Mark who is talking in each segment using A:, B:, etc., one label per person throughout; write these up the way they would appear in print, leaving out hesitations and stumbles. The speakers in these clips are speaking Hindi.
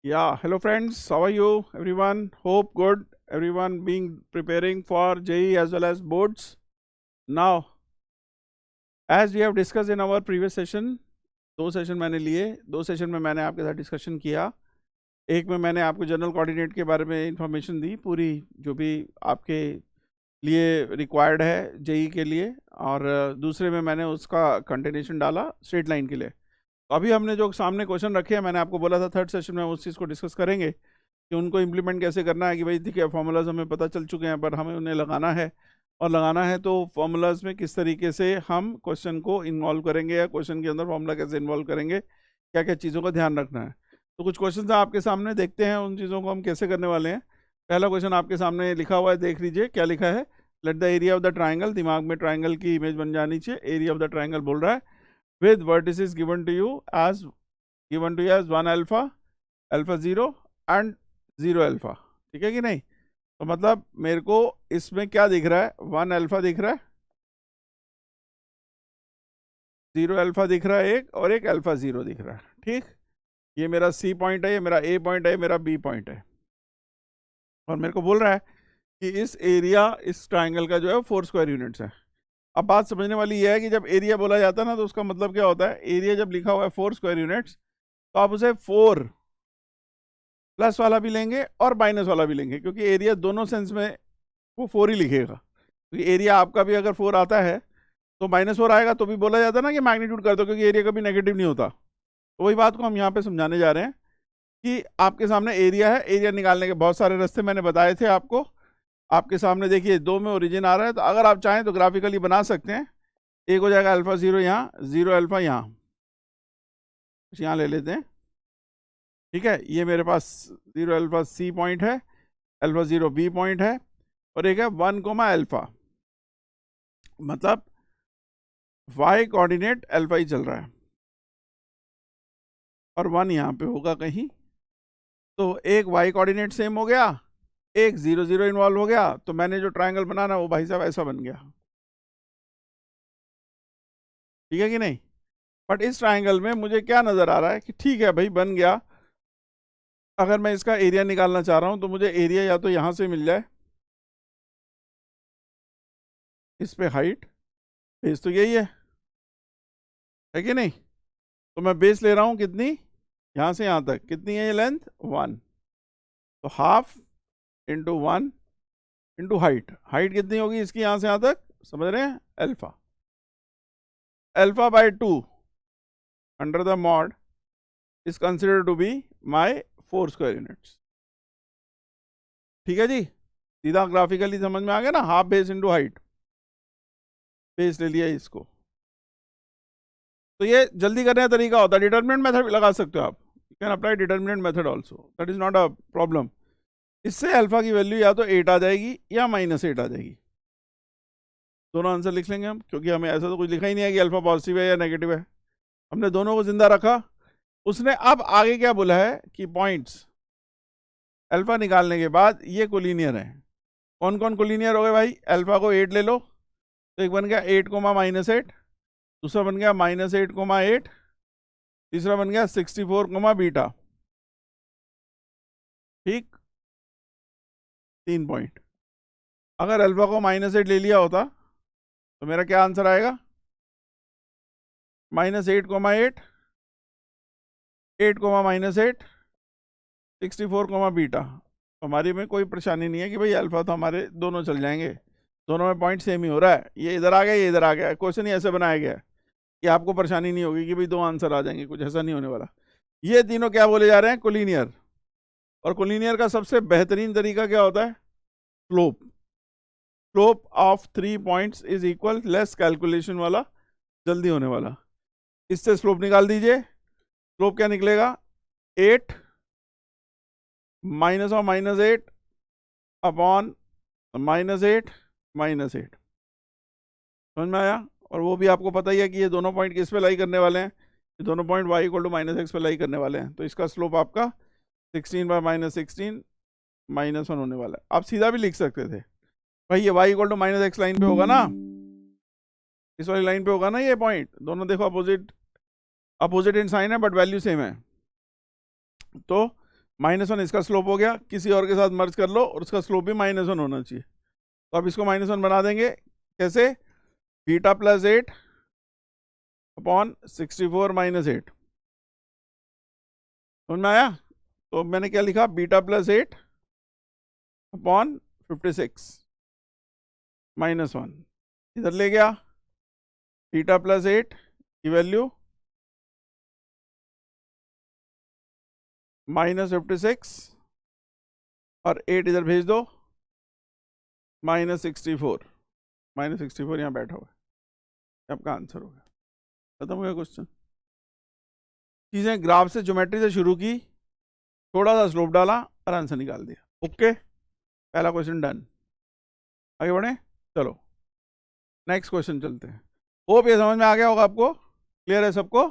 A: Yeah, hello friends. How are you? Everyone, hope good. Everyone being preparing for JEE as well as boards. Now, as we have discussed in our previous session, दो सेशन मैंने लिए, दो सेशन में मैंने आपके साथ डिस्कशन किया। एक में मैंने आपको जनरल कोऑर्डिनेट के बारे में इंफॉर्मेशन दी, पूरी जो भी आपके लिए रिक्वायर्ड है जेई के लिए, और दूसरे में मैंने उसका कंटिन्यूशन डाला स्ट्रेट लाइन के लिए। तो अभी हमने जो सामने क्वेश्चन रखे हैं, मैंने आपको बोला था थर्ड सेशन में उस चीज़ को डिस्कस करेंगे कि उनको इम्प्लीमेंट कैसे करना है। कि भाई देखिए फॉर्मूलाज हमें पता चल चुके हैं, पर हमें उन्हें लगाना है, और लगाना है तो फॉर्मूलाज में किस तरीके से हम क्वेश्चन को इन्वॉल्व करेंगे, या क्वेश्चन के अंदर फॉर्मूला कैसे इन्वॉल्व करेंगे, क्या क्या चीज़ों का ध्यान रखना है। तो कुछ क्वेश्चन आपके सामने, देखते हैं उन चीज़ों को हम कैसे करने वाले हैं। पहला क्वेश्चन आपके सामने लिखा हुआ है, देख लीजिए क्या लिखा है। Let the area of the triangle, दिमाग में ट्राइंगल की इमेज बन जानी चाहिए। एरिया ऑफ द ट्राइंगल बोल रहा है with vertices given to you as 1 alpha, alpha 0 and 0 alpha. ठीक है कि नहीं? तो मतलब मेरे को इसमें क्या दिख रहा है, 1 अल्फा दिख रहा है, 0 अल्फा दिख रहा है एक, और एक अल्फा 0 दिख रहा है। ठीक, ये मेरा सी पॉइंट है, ये मेरा ए पॉइंट है, मेरा बी पॉइंट है। और मेरे को बोल रहा है कि इस एरिया, इस ट्राइंगल का जो है 4 स्क्वायर यूनिट्स है। अब बात समझने वाली ये है कि जब एरिया बोला जाता है ना, तो उसका मतलब क्या होता है। एरिया जब लिखा हुआ है 4 स्क्वायर यूनिट्स, तो आप उसे 4 प्लस वाला भी लेंगे और माइनस वाला भी लेंगे, क्योंकि एरिया दोनों सेंस में वो 4 ही लिखेगा। क्योंकि एरिया आपका भी अगर 4 आता है तो -4 आएगा, तो भी बोला जाता है ना कि मैग्नीट्यूड कर दो, क्योंकि एरिया कभी नेगेटिव नहीं होता। तो वही बात को हम यहाँ पे समझाने जा रहे हैं कि आपके सामने एरिया है, एरिया निकालने के बहुत सारे रास्ते मैंने बताए थे आपको। आपके सामने देखिए 2 में ओरिजिन आ रहा है, तो अगर आप चाहें तो ग्राफिकली बना सकते हैं। एक हो जाएगा अल्फा 0 यहाँ, 0 अल्फा यहाँ ले लेते हैं। ठीक है, ये मेरे पास 0 अल्फा सी पॉइंट है, अल्फा 0 बी पॉइंट है, और एक है 1 कोमा अल्फा, मतलब y कोऑर्डिनेट अल्फा ही चल रहा है, और 1 यहाँ पे होगा कहीं। तो एक y कोऑर्डिनेट सेम हो गया, एक 0 0 इन्वॉल्व हो गया, तो मैंने जो ट्राइंगल बनाना वो भाई साहब ऐसा बन गया। ठीक है कि नहीं? बट इस ट्राइंगल में मुझे क्या नजर आ रहा है कि ठीक है भाई बन गया। अगर मैं इसका एरिया निकालना चाह रहा हूं, तो मुझे एरिया या तो यहां से मिल जाए, इस पे हाइट, बेस तो यही है कि नहीं? तो मैं बेस ले रहा हूं कितनी, यहां से यहां तक कितनी है ये लेंथ, 1। तो half into 1 into height, height कितनी होगी इसकी यहां से यहां तक, समझ रहे हैं, alpha. Alpha by 2 under the mod is considered to be my 4 square units. ठीक है जी, सीधा ग्राफिकली समझ में आ गया ना। Half base into height, base ले लिया इसको। तो ये जल्दी करने का तरीका होता है, डिटर्मिनेंट मेथड लगा सकते हो आप, you can apply determinant method also, that is not a problem. इससे अल्फा की वैल्यू या तो 8 आ जाएगी या -8 आ जाएगी। दोनों आंसर लिख लेंगे हम, क्योंकि हमें ऐसा तो कुछ लिखा ही नहीं है कि अल्फा पॉजिटिव है या नेगेटिव है। हमने दोनों को जिंदा रखा। उसने अब आगे क्या बोला है कि पॉइंट्स अल्फा निकालने के बाद ये कोलिनियर है। कौन कौन कोलिनियर हो गए भाई? अल्फा को 8 ले लो, तो एक बन गया 8 कोमा -8, दूसरा बन गया -8 कोमा 8, तीसरा बन गया 64 कोमा बीटा। ठीक, 3 पॉइंट। अगर अल्फा को -8 ले लिया होता तो मेरा क्या आंसर आएगा, -8 कोमा 8, 8 कोमा -8, 64 कोमा बीटा। हमारी में कोई परेशानी नहीं है कि भाई अल्फा तो हमारे दोनों चल जाएंगे, दोनों में पॉइंट सेम ही हो रहा है। ये इधर आ गया, ये इधर आ गया, क्वेश्चन ही ऐसे बनाया गया है कि आपको परेशानी नहीं होगी कि भाई 2 आंसर आ जाएंगे, कुछ ऐसा नहीं होने वाला। ये तीनों क्या बोले जा रहे हैं, कोलिनियर। और कोलिनियर का सबसे बेहतरीन तरीका क्या होता है, slope. Slope of 3 points is equal, less calculation वाला, जल्दी होने वाला। इससे स्लोप निकाल दीजिए। स्लोप क्या निकलेगा, 8 माइनस ऑफ -8 अपॉन -8 -8। समझ में आया? और वो भी आपको पता ही है कि ये दोनों पॉइंट किस पे लाई करने वाले हैं, ये दोनों point y equal to -x पे लाई करने वाले हैं। तो इसका स्लोप आपका 16 बाय -16 -1 होने वाला है। आप सीधा भी लिख सकते थे भाई, ये y equal to -x line पे होगा ना, इस वाली लाइन पे होगा ना ये पॉइंट। दोनों देखो अपोजिट, अपोजिट इन साइन है बट वैल्यू सेम है। तो -1 इसका स्लोप हो गया, किसी और के साथ मर्ज कर लो और उसका स्लोप भी -1 होना चाहिए। तो अब इसको -1 बना देंगे, कैसे? Beta plus 8 upon 64 minus 8। समझ में आया? तो मैंने क्या लिखा? बीटा प्लस 8 अपॉन 56 -1 इधर ले गया, बीटा प्लस 8 की वैल्यू -56 और 8 इधर भेज दो, -64 यहाँ बैठा हुआ है, आपका आंसर हो गया। खत्म हो गया क्वेश्चन। चीजें ग्राफ से, ज्योमेट्री से शुरू की, थोड़ा सा स्लोप डाला और आंसर निकाल दिया। ओके, पहला क्वेश्चन डन। आगे बढ़े, चलो नेक्स्ट क्वेश्चन चलते हैं। होप ये समझ में आ गया होगा आपको, क्लियर है सबको?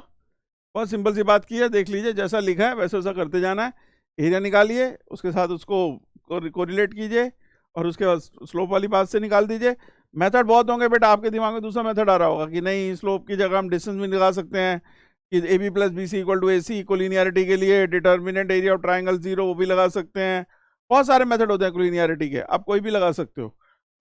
A: बहुत सिंपल सी बात की है, देख लीजिए जैसा लिखा है वैसा वैसा करते जाना है। एरिया निकालिए, उसके साथ उसको कोरिलेट कीजिए और उसके बाद स्लोप वाली बात से निकाल दीजिए। मेथड बहुत होंगे बेटा, आपके दिमाग में दूसरा मेथड आ रहा होगा कि नहीं, स्लोप की जगह हम डिस्टेंस भी निकाल सकते हैं कि A B plus B C equal to A C, collinearity के लिए डिटर्मिनेंट एरिया ऑफ ट्राइंगल 0 वो भी लगा सकते हैं। बहुत सारे मेथड होते हैं कोलिनियरिटी के, आप कोई भी लगा सकते हो,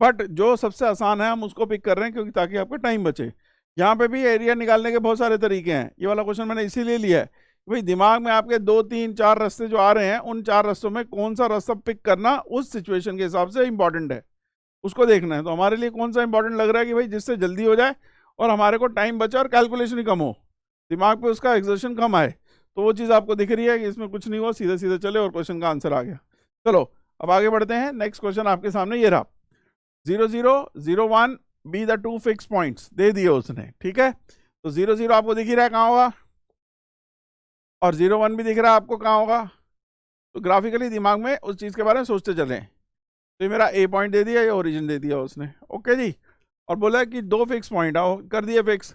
A: बट जो सबसे आसान है हम उसको पिक कर रहे हैं क्योंकि ताकि आपका टाइम बचे। यहाँ पे भी एरिया निकालने के बहुत सारे तरीके हैं, ये वाला क्वेश्चन मैंने इसीलिए लिया है भाई दिमाग में आपके 2 3 4 रास्ते जो आ रहे हैं, उन 4 रास्तों में कौन सा रास्ता पिक करना उस सिचुएशन के हिसाब से इंपॉर्टेंट है, उसको देखना है। तो हमारे लिए कौन सा इंपॉर्टेंट लग रहा है कि भाई जिससे जल्दी हो जाए और हमारे को टाइम बचे और कैलकुलेशन ही कम हो, दिमाग पे उसका एक्सर्शन कम आए, तो वो चीज़ आपको दिख रही है कि इसमें कुछ नहीं हुआ, सीधे सीधे चले और क्वेश्चन का आंसर आ गया। चलो अब आगे बढ़ते हैं। नेक्स्ट क्वेश्चन आपके सामने ये रहा, 0 0 0 1 बी द 2 फिक्स पॉइंट्स दे दिए उसने, ठीक है। तो 0 0 आपको दिख ही रहा है कहाँ होगा, और 0 1 भी दिख रहा है आपको कहाँ होगा। तो ग्राफिकली दिमाग में उस चीज़ के बारे में सोचते चलें। तो ये मेरा ए पॉइंट दे दिया, ये ओरिजिन दे दिया उसने, ओके जी। और बोला है कि 2 फिक्स पॉइंट आओ, कर दिए fix.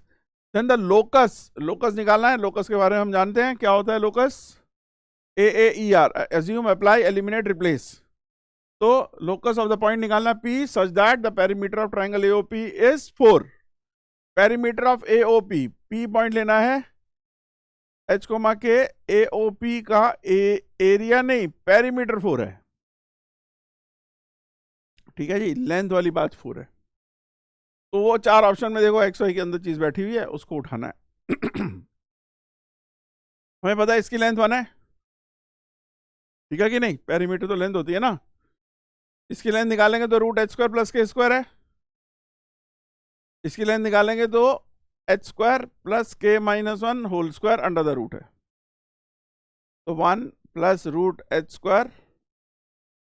A: Then the locus, locus निकालना है। लोकस के बारे में हम जानते हैं क्या होता है locus, AAER, assume, apply, eliminate, replace. तो लोकस ऑफ द पॉइंट निकालना P such that the perimeter of triangle AOP is 4। Perimeter of AOP, P point लेना है, H कोमा के AOP का एरिया नहीं, पेरीमीटर 4 है, ठीक है जी, लेंथ वाली बात 4 है। तो वो 4 ऑप्शन में देखो XY के अंदर चीज बैठी हुई है, उसको उठाना है। हमें पता है इसकी लेंथ 1 है, ठीक है कि नहीं, पेरीमीटर तो लेंथ होती है ना। इसकी लेंथ निकालेंगे तो रूट h² प्लस k² है, इसकी लेंथ निकालेंगे तो h² plus k-1 whole square under the root है। तो 1 plus root h²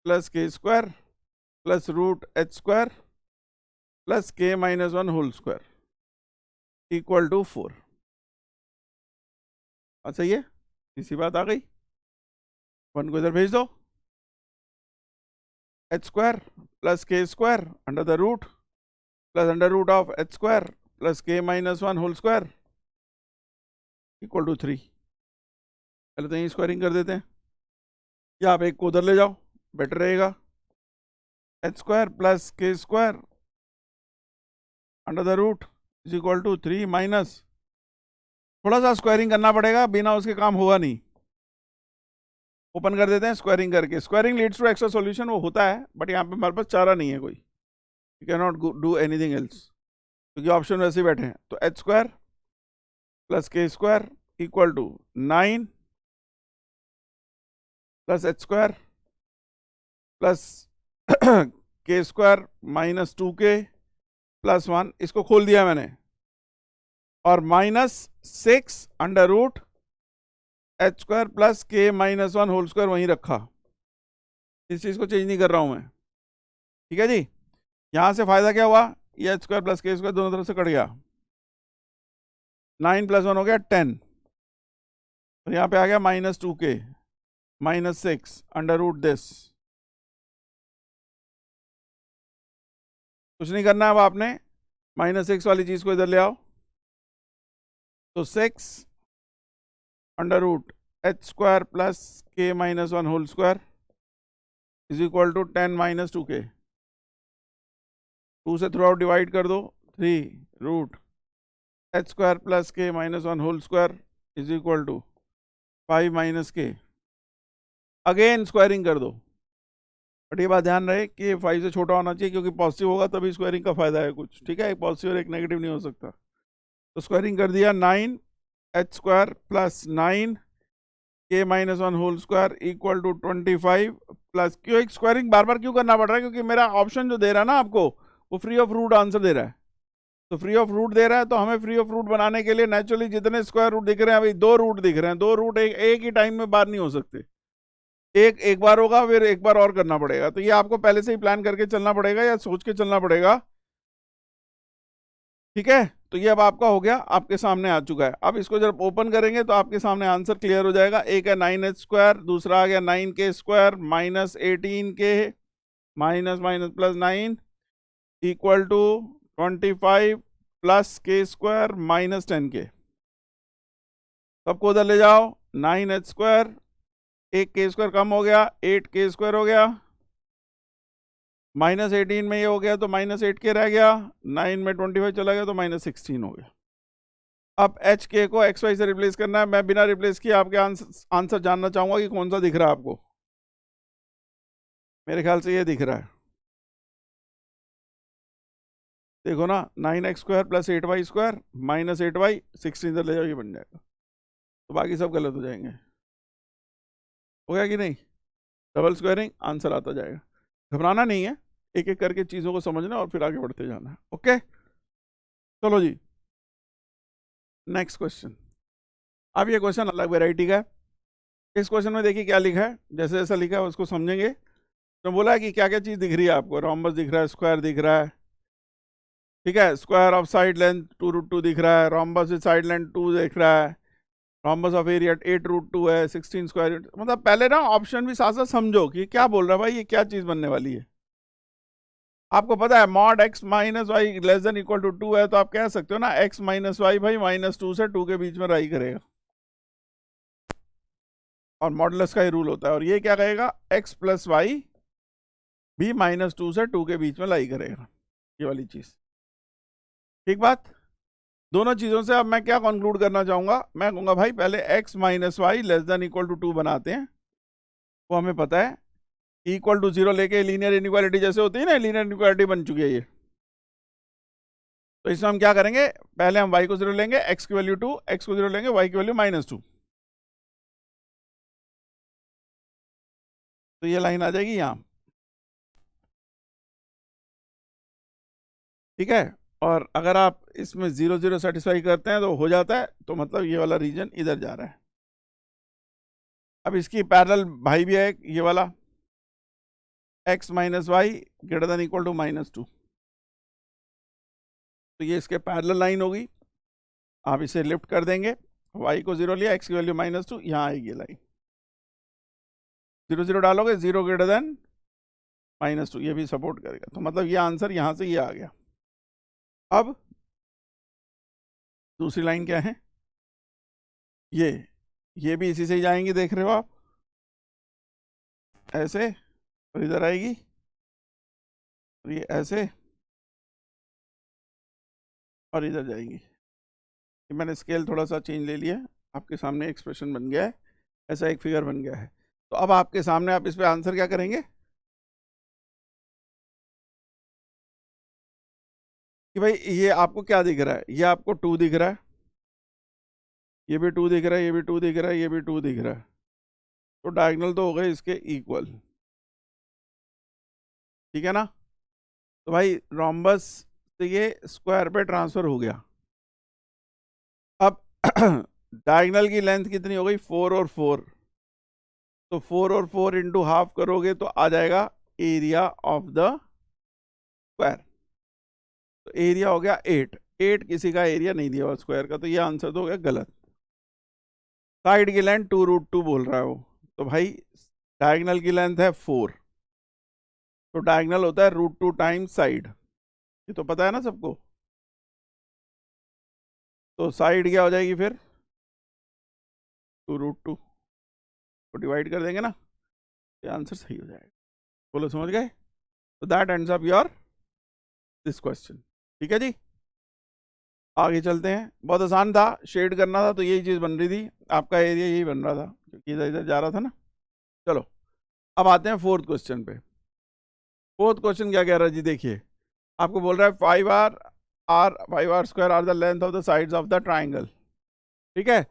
A: plus k² plus root h² plus k-1 whole square equal to 4। अच्छा ये इसी बात आ गई, 1 को इधर भेज दो, h² plus k² under the root plus under root of h² plus k-1 whole square equal to 3। पहले तो यही स्क्वायरिंग कर देते हैं, या आप एक को उधर ले जाओ, बेटर रहेगा। h² plus k² under the root is equal to 3 minus, थोड़ा सा स्क्वायरिंग करना पड़ेगा, बिना उसके काम होगा नहीं। ओपन कर देते हैं स्क्वायरिंग करके, squaring leads to extra solution, वो होता है, बट यहाँ पे हमारे पास चारा नहीं है कोई, you can not do anything else, क्योंकि ऑप्शन वैसे ही बैठे हैं। तो h² plus k² equal to 9 plus h² plus k² minus 2k plus 1, इसको खोल दिया मैंने, और -6 under root h² plus k-1 whole square वहीं रखा, इस चीज को चेंज नहीं कर रहा हूं मैं, ठीक है जी। यहां से फायदा क्या हुआ, ये h² प्लस k² दोनों तरफ से कट गया, 9 प्लस 1 हो गया 10, और यहाँ पे आ गया -2k -6 अंडर रूट दिस। कुछ नहीं करना है अब आपने, -6 वाली चीज को इधर ले आओ, तो 6 under root h² plus k-1 whole square is equal to 10 minus 2k, 2 से थ्रू आउट डिवाइड कर दो, 3 root h² plus k-1 whole square is equal to 5 minus k, again squaring कर दो, बट ये बात ध्यान रहे कि 5 से छोटा होना चाहिए, क्योंकि पॉजिटिव होगा तभी स्क्वायरिंग का फायदा है कुछ, ठीक है, एक पॉजिटिव और एक नेगेटिव नहीं हो सकता। तो स्क्वायरिंग कर दिया, 9h² plus 9k-1 whole square equal to 25 plus, क्यों एक स्क्वायरिंग बार बार क्यों करना पड़ रहा है, क्योंकि मेरा ऑप्शन जो दे रहा है ना आपको, वो फ्री ऑफ रूट आंसर दे रहा है। तो फ्री ऑफ रूट दे रहा है, तो हमें फ्री ऑफ रूट बनाने के लिए नेचुरली जितने स्क्वायर रूट दिख रहे हैं, अभी 2 रूट दिख रहे हैं, 2 रूट एक ही टाइम में बार नहीं हो सकते, एक बार होगा, फिर एक बार और करना पड़ेगा। तो ये आपको पहले से ही प्लान करके चलना पड़ेगा या सोच के चलना पड़ेगा, ठीक है। तो ये अब आपका हो गया, आपके सामने आ चुका है। अब इसको जब ओपन करेंगे तो आपके सामने आंसर क्लियर हो जाएगा। एक है 9h², दूसरा आ गया 9k² minus 18k minus minus plus 9 equal to 25 plus k² minus 10k। सबको उधर ले जाओ, 9h², एक k² कम हो गया, 8k² हो गया, माइनस 18 में ये हो गया तो माइनस 8k रह गया, 9 में 25 चला गया तो माइनस 16 हो गया। अब एच के को एक्स वाई से रिप्लेस करना है। मैं बिना रिप्लेस किए आपके आंसर जानना चाहूंगा कि कौन सा दिख रहा है आपको। मेरे ख्याल से ये दिख रहा है, देखो ना, 9x² plus 8y² minus 8y, 16 इधर ले जाओ, ये बन जाएगा। तो बाकी सब गलत हो जाएंगे, हो गया कि नहीं। डबल स्क्वायरिंग आंसर आता जाएगा, घबराना नहीं है, एक एक करके चीज़ों को समझना और फिर आगे बढ़ते जाना है। ओके, चलो जी नेक्स्ट क्वेश्चन। अब ये क्वेश्चन अलग वैरायटी का है। इस क्वेश्चन में देखिए क्या लिखा है, जैसे जैसा लिखा है उसको समझेंगे। तो बोला है कि क्या क्या चीज़ दिख रही है आपको, रोम्बस दिख रहा है, स्क्वायर दिख रहा है, ठीक है, स्क्वायर ऑफ साइड लेंथ 2√2 दिख रहा है, रोम्बस विद साइड लेंथ 2 दिख रहा है, रोम्बस ऑफ एरिया 8√2 है, 16 स्क्वायर। मतलब पहले ना ऑप्शन भी साथ साथ समझो कि क्या बोल रहा है भाई, ये क्या चीज़ बनने वाली है। आपको पता है mod x minus y less than equal to 2 है, तो आप कह सकते हो ना x माइनस वाई भाई -2 से 2 के बीच में राई करेगा, और मॉडुलस का ही रूल होता है। और ये क्या कहेगा, x प्लस वाई भी -2 से 2 के बीच में लाई करेगा, ये वाली चीज। ठीक बात। दोनों चीजों से अब मैं क्या कंक्लूड करना चाहूंगा, मैं कहूंगा भाई पहले x minus y less than equal to 2 बनाते हैं, वो हमें पता है। इक्वल टू 0 लेके लीनियर इनइक्वालिटी जैसे होती है ना, लीनियर इनइक्वालिटी बन चुकी है ये। तो इसमें हम क्या करेंगे, पहले हम y को 0 लेंगे, x की वैल्यू 2, x को 0 लेंगे, y की वैल्यू -2। तो ये लाइन आ जाएगी यहाँ, ठीक है। और अगर आप इसमें 0 0 सेटिस्फाई करते हैं तो हो जाता है, तो मतलब ये वाला रीजन इधर जा रहा है। अब इसकी पैरेलल भाई भी है ये वाला, x minus y greater than equal to -2। तो ये इसके पैरेलल लाइन होगी, आप इसे लिफ्ट कर देंगे, y को 0 लिया, x की वैल्यू -2, यहाँ आएगी लाइन, 0 0 डालोगे 0 ग्रेटर देन -2, ये भी सपोर्ट करेगा। तो मतलब ये आंसर यहाँ से ये आ गया। अब दूसरी लाइन क्या है, ये भी इसी से ही जाएंगी, देख रहे हो आप, ऐसे, और इधर आएगी, और ये ऐसे, और इधर जाएगी। ये मैंने स्केल थोड़ा सा चेंज ले लिया, आपके सामने एक्सप्रेशन बन गया है, ऐसा एक फिगर बन गया है। तो अब आपके सामने आप इस पे आंसर क्या करेंगे कि भाई ये आपको क्या दिख रहा है, ये आपको 2 दिख रहा है, ये भी 2 दिख रहा है, ये भी 2 दिख रहा है, ये भी 2 दिख रहा है। तो डायगोनल तो हो गए इसके इक्वल, ठीक है ना। तो भाई रोम्बस से ये स्क्वायर पे ट्रांसफर हो गया। अब डायगोनल की लेंथ कितनी हो गई, 4 और 4, तो 4 और 4 इंटू हाफ करोगे तो आ जाएगा एरिया ऑफ द स्क्वायर। तो एरिया हो गया 8 किसी का एरिया नहीं दिया हुआ स्क्वायर का, तो ये आंसर तो हो गया गलत। साइड की लेंथ 2√2 बोल रहा है वो, तो भाई डायगोनल की लेंथ है 4, तो डायगोनल होता है √2 टाइम्स साइड, ये तो पता है ना सबको। तो साइड क्या हो जाएगी फिर, 2√2 को डिवाइड कर देंगे ना, ये आंसर सही हो जाएगा। बोलो समझ गए। तो that ends up your this question, ठीक है जी। आगे चलते हैं, बहुत आसान था, शेड करना था तो यही चीज़ बन रही थी, आपका एरिया यही बन रहा था क्योंकि इधर इधर जा रहा था ना। चलो अब आते हैं फोर्थ क्वेश्चन पे। फोर्थ क्वेश्चन क्या कह रहा है जी, देखिए आपको बोल रहा है 5r square are the length of the sides of the triangle, ठीक है।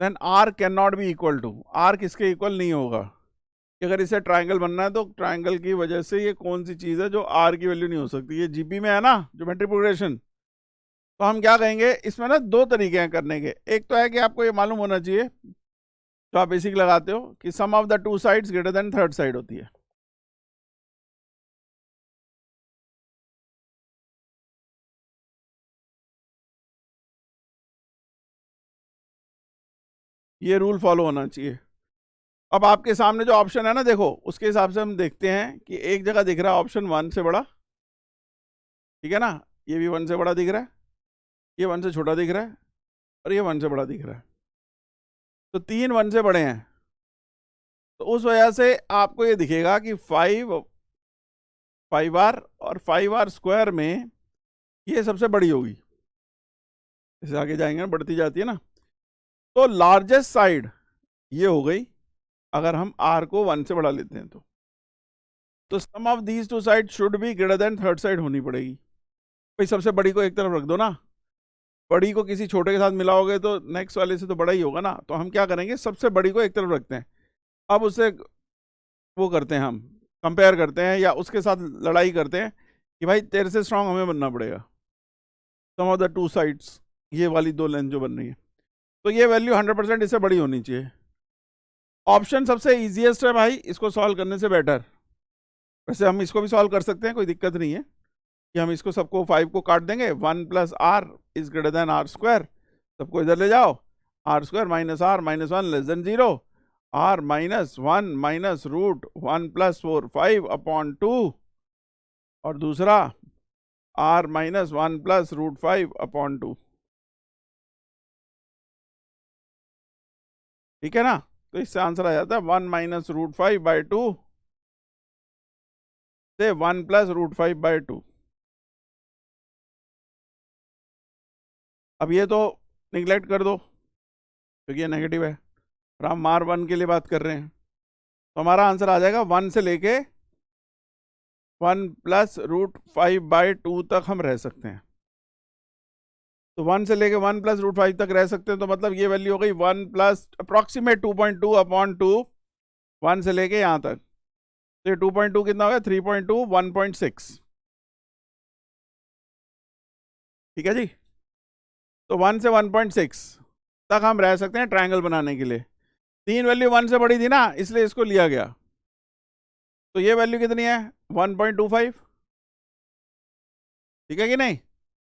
A: Then r can not be equal to, r किसके इक्वल नहीं होगा, कि अगर इसे ट्राइंगल बनना है तो ट्राइंगल की वजह से ये कौन सी चीज़ है जो आर की वैल्यू नहीं हो सकती। ये जीपी में है ना, ज्योमेट्रिक प्रोग्रेशन। तो हम क्या कहेंगे, इसमें ना दो तरीके हैं करने के। एक तो है कि आपको ये मालूम होना चाहिए, तो आप बेसिक लगाते हो कि sum of the two sides greater than third side होती है। ये रूल फॉलो होना चाहिए। अब आपके सामने जो ऑप्शन है ना, देखो उसके हिसाब से हम देखते हैं कि एक जगह दिख रहा है ऑप्शन 1 से बड़ा, ठीक है ना, ये भी 1 से बड़ा दिख रहा है, ये 1 से छोटा दिख रहा है, और ये 1 से बड़ा दिख रहा है। तो तीन 1 से बड़े हैं, तो उस वजह से आपको ये दिखेगा कि 5r और 5r स्क्वायर में ये सबसे बड़ी होगी। इससे आगे जाएंगे ना, बढ़ती जाती है ना। तो लार्जेस्ट साइड ये हो गई अगर हम r को 1 से बढ़ा लेते हैं तो sum of these two side should be greater than third side होनी पड़ेगी। भाई सबसे बड़ी को एक तरफ रख दो ना, बड़ी को किसी छोटे के साथ मिलाओगे तो नेक्स्ट वाले से तो बड़ा ही होगा ना। तो हम क्या करेंगे, सबसे बड़ी को एक तरफ रखते हैं, अब उससे वो करते हैं, हम कंपेयर करते हैं या उसके साथ लड़ाई करते हैं कि भाई तेरे से स्ट्रांग हमें बनना पड़ेगा। सम ऑफ द टू साइड्स, ये वाली दो लेंथ जो बन रही है, तो ये वैल्यू 100% इससे बड़ी होनी चाहिए। ऑप्शन सबसे इजीएस्ट है भाई, इसको सॉल्व करने से बेटर। वैसे हम इसको भी सॉल्व कर सकते हैं, कोई दिक्कत नहीं है कि हम इसको सबको 5 को काट देंगे, 1 plus r is greater than r square, सबको इधर ले जाओ, r square minus r minus 1 less than 0, r minus 1 minus root 1 plus 4 5 upon 2, और दूसरा r minus 1 plus root 5 upon 2, ठीक है ना। तो इससे आंसर आ जाता है 1 माइनस रूट 5 बाई 2 से 1 प्लस रूट 5 बाई 2। अब ये तो निगलेक्ट कर दो क्योंकि ये नेगेटिव है, और हम मार 1 के लिए बात कर रहे हैं, तो हमारा आंसर आ जाएगा 1 से लेके 1 प्लस रूट 5 बाई 2 तक हम रह सकते हैं। तो 1 से लेके 1 प्लस रूट 5 तक रह सकते हैं, तो मतलब ये वैल्यू हो गई 1 प्लस अप्रॉक्सीमेट 2.2 अपॉन 2, 1 से लेके यहाँ तक। तो ये 2.2 कितना हो गया, 3.2 1.6, ठीक है जी। तो 1 से 1.6 तक हम रह सकते हैं ट्रायंगल बनाने के लिए। तीन वैल्यू 1 से बड़ी थी ना, इसलिए इसको लिया गया। तो ये वैल्यू कितनी है, 1.25, ठीक है कि नहीं,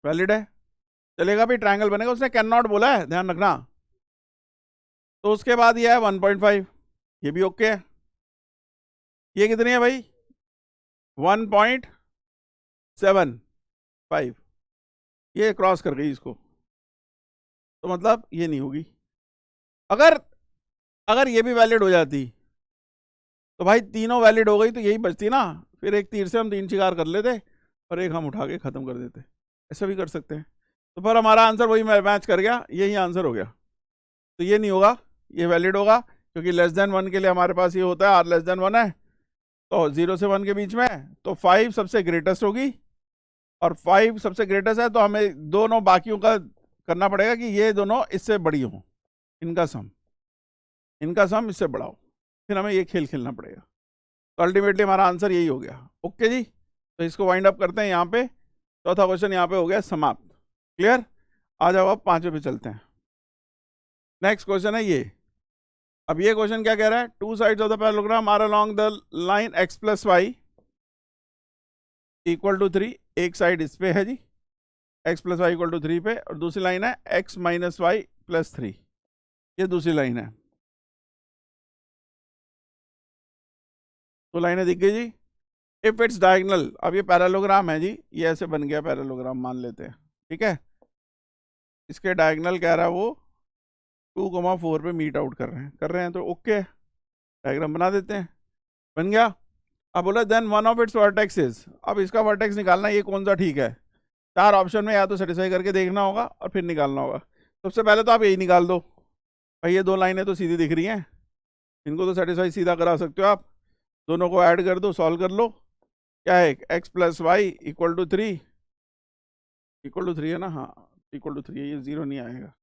A: वैलिड है, चलेगा भी, ट्रायंगल बनेगा। उसने कैन नॉट बोला है, ध्यान रखना। तो उसके बाद ये है 1.5, ये भी ओके है। ये कितनी है भाई, 1.75, ये क्रॉस कर गई इसको, तो मतलब ये नहीं होगी। अगर अगर ये भी वैलिड हो जाती तो भाई तीनों वैलिड हो गई, तो यही बचती ना, फिर एक तीर से हम 3 शिकार कर लेते और एक हम उठा के ख़त्म कर देते, ऐसा भी कर सकते हैं। तो फिर हमारा आंसर वही मैच कर गया, यही आंसर हो गया। तो ये नहीं होगा, ये वैलिड होगा, क्योंकि लेस देन 1 के लिए हमारे पास ये होता है आर लेस देन 1 है, तो 0 से 1 के बीच में, तो 5 सबसे ग्रेटेस्ट होगी, और 5 सबसे ग्रेटेस्ट है, तो हमें दोनों बाकियों का करना पड़ेगा कि ये दोनों इससे बड़ी हों, इनका सम इससे बड़ा हो, फिर हमें ये खेल खेलना पड़ेगा। तो अल्टीमेटली हमारा आंसर यही हो गया। ओके जी, तो इसको वाइंड अप करते हैं यहाँ पे। चौथा क्वेश्चन यहाँ पे हो गया समाप्त। क्लियर, आ जाओ अब 5वें पे चलते हैं। नेक्स्ट क्वेश्चन है ये। अब ये क्वेश्चन क्या कह रहा है, two sides of the parallelogram are along the line x plus y equal to 3। एक साइड इस पे है जी, x plus y equal to 3 पे, और दूसरी लाइन है x माइनस वाई प्लस 3, ये दूसरी लाइन है। तो लाइनें दिख गई जी। इफ इट्स डायगोनल, अब ये पैरेललोग्राम है जी, ये ऐसे बन गया पैरेललोग्राम मान लेते हैं, ठीक है। इसके डायगोनल कह रहा है वो 2,4 पे मीट आउट कर रहे हैं, तो ओके, डायग्राम बना देते हैं, बन गया। अब बोला then one of its vertexes, अब इसका वर्टेक्स निकालना, ये कौन सा ठीक है। 4 ऑप्शन में या तो सेटिस्फाई करके देखना होगा और फिर निकालना होगा। सबसे पहले तो आप यही निकाल दो, भाई ये 2 लाइनें तो सीधी दिख रही हैं, इनको तो सेटिस्फाई सीधा करा सकते हो आप, दोनों को ऐड कर दो, सॉल्व कर लो। क्या है, x plus y equal to 3, है ना, हाँ इक्वल टू 3 है, ये 0 नहीं आएगा।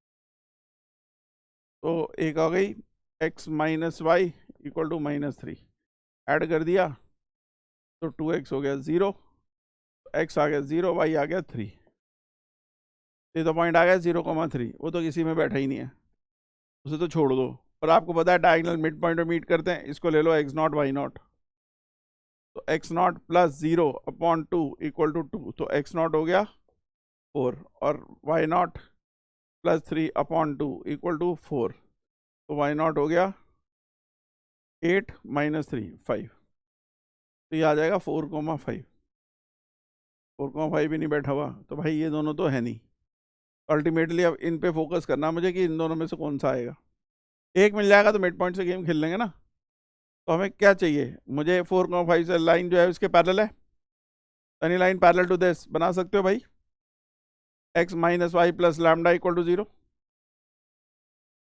A: तो एक आ गई x minus y equal to -3, add कर दिया तो 2x हो गया 0, एक्स आ गया 0, वाई आ गया 3। ये तो पॉइंट आ गया 0,3, वो तो किसी में बैठा ही नहीं है, उसे तो छोड़ दो। और आपको पता है डायगोनल मिड पॉइंट में मीट करते हैं, इसको ले लो x0 y0, तो x0 plus 0 upon 2 equal to 2, तो x0 हो गया 4 और y0 plus 3 upon 2 equal to 4, तो y0 हो गया 8 माइनस 3 5, तो ये आ जाएगा 4,5। 4,5 भी नहीं बैठा हुआ, तो भाई ये दोनों तो है नहीं। अल्टीमेटली अब इन पे फोकस करना मुझे कि इन दोनों में से कौन सा आएगा। एक मिल जाएगा तो मिड पॉइंट से गेम खेल लेंगे ना। तो हमें क्या चाहिए, मुझे 4,5 से लाइन जो है उसके पैरेलल है, any line parallel to this बना सकते हो भाई, x minus y plus lambda equal to 0,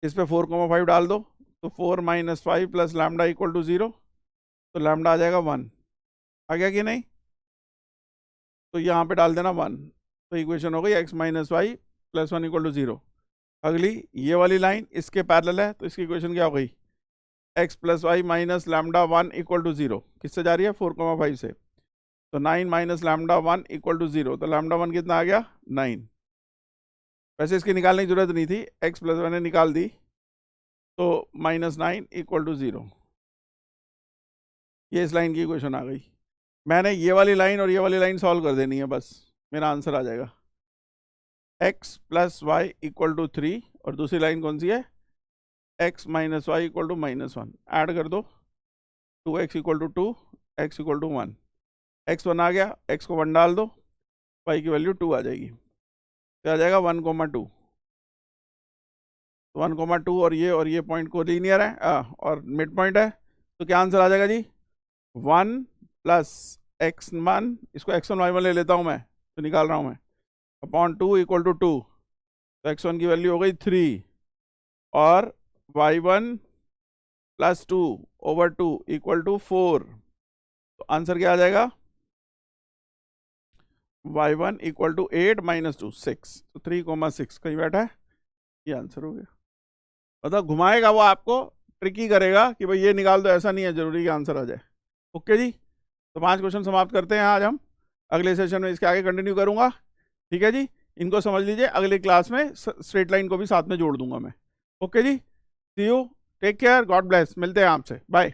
A: इस पे 4,5 डाल दो, तो 4 minus 5 plus lambda equal to 0, तो लैम्डा आ जाएगा 1, आ गया कि नहीं, तो यहाँ पे डाल देना 1, तो इक्वेशन हो गई x minus y plus 1 equal to 0। अगली ये वाली लाइन इसके पैरेलल है, तो इसकी इक्वेशन क्या हो गई, x plus y minus lambda 1 equal to 0, किससे जा रही है 4,5 से, तो 9 माइनस लैम्डा 1 इक्वल टू 0, तो लैम्डा 1 कितना आ गया 9। वैसे इसकी निकालने की जरूरत नहीं थी, x प्लस 1 ने निकाल दी, तो -9 इक्वल टू 0, ये इस लाइन की इक्वेशन आ गई। मैंने ये वाली लाइन और ये वाली लाइन सॉल्व कर देनी है, बस मेरा आंसर आ जाएगा x plus y equal to 3, और दूसरी लाइन कौन सी है, x minus y equal to -1, add कर दो, 2x equal to 2, x equal to 1, x 1 आ गया, x को 1 डाल दो, y की वैल्यू 2 आ जाएगी, तो आ जाएगा 1,2, 1,2 और ये पॉइंट को लीनियर है और मिड पॉइंट है, तो क्या आंसर आ जाएगा जी 1 प्लस x1, इसको x1 y1 ले लेता हूँ मैं, तो निकाल रहा हूँ मैं, अपॉन 2 इक्वल टू 2, तो x1 की वैल्यू हो गई 3 और y1 plus 2 over 2 equal to 4, तो आंसर क्या आ जाएगा y1 इक्वल टू 8 माइनस 2 6, तो 3,6 कहीं बैठा है, ये आंसर हो गया। मतलब घुमाएगा वो, आपको ट्रिकी करेगा कि भाई ये निकाल दो, ऐसा नहीं है जरूरी कि आंसर आ जाए। ओके जी, तो 5 क्वेश्चन समाप्त करते हैं आज हम, अगले सेशन में इसके आगे कंटिन्यू करूंगा। ठीक है जी, इनको समझ लीजिए, अगली क्लास में स्ट्रेट लाइन को भी साथ में जोड़ दूंगा मैं। ओके जी, see you, take care, God bless, मिलते हैं आपसे, बाय।